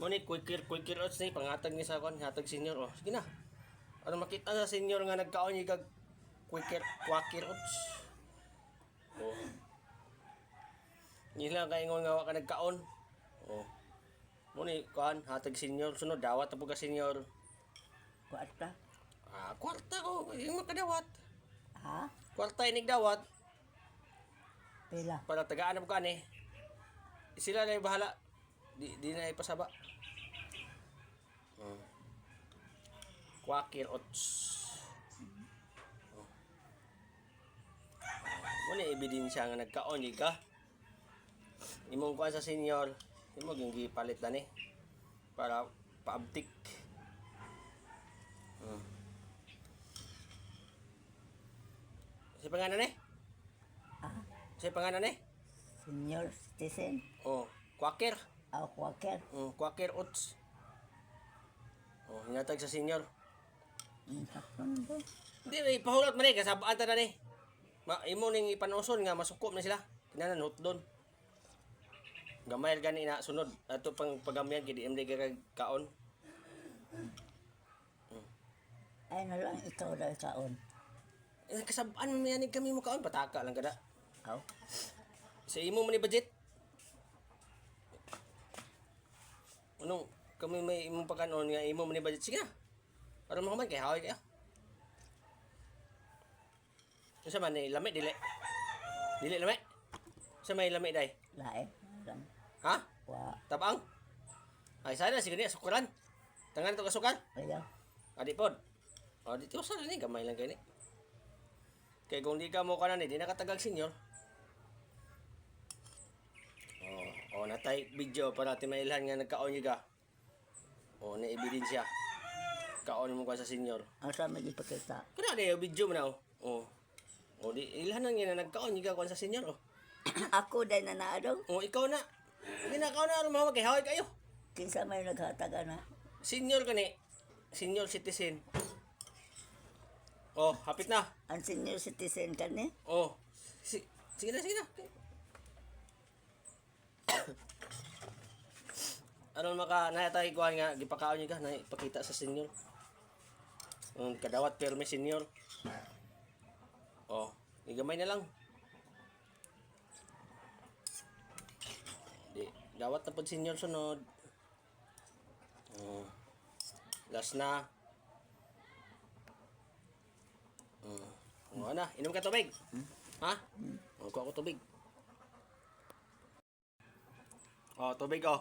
Mo ni quicker oats ni pangatag ni sa kon, hatag senior oh. Sige na. Ano makita sa senior nga nagkaon ni kag quaker oats. Oh. Ni lang kay ingon nga wa ka nagkaon. Oh. Mo ni kuan hatag senior sunod dawat ta ka senior. Kwarta. Ah, kwarta ko, yung makadawat. Ha? Kwarta inig dawat Pila. para tagaan na bukan eh. Sila na yung bahala. Di na ipasaba. Quaker oats. Muna ebidensya nga nagkaon di ka. Imong kuan sa senior, imo ging gipalit na ni para paabtik. Si pangalan eh? Ah, Si pangalan eh? senior citizen. Oh, Quaker. Quaker. Quaker oats. Oh, hinatag sa senior. Sakto na ba? Hindi, ipahulot man eh, kasabaan ta na ni. Imo ning ipanuson nga masukop na sila. Kinanan hot doon. Gamay gani na sunod. Ato pang pagamihan kay di MD kaon. Ay na lang ikaw daw kaon. Kasabaan mo yanig kami mo kaon pataka lang kada. Aw. Sa imo man ni budget. Ano, kami may imong pagkanon nga imo man ni budget sige na. Para mo man kay haway kayo. Sa man ni lami dili. Dili lami. Sa may lami dai. Lae. Lang. Ha? Wa. Tabang. Ay sana sige ni sukuran. Tangan to kasukal. Ayaw. Adi pod. O dito sa ni gamay lang kay ni. Kay kung di ka mo kanan di nakatagal senior. Oh, natay video para ti mailhan nga nagkaon ka. Oh, na ebidensya. Kaon mo ka sa senior. Asa may ipakita. Kana na yung video mo na oh. Oh. Oh, di ilhan nang nga nagkaon ka kon sa senior oh. Ako day na naadaw. Oh, ikaw na. Hindi na ikaw na mga kay haway kayo. Kinsa may naghataga na. Senior kani. Senior citizen. Oh, hapit na. Ang senior citizen ka ni. Oh. Sige na, sige na. Ano maka natay kuan nga gipakaon niya ka na ipakita sa senior. Kadawat perme senior. Oh, igamay na lang. Di dawat na pod senior sunod. Last na. Ano, inom ka tubig? Ha? Kuha ko tubig. Oh, tubig oh.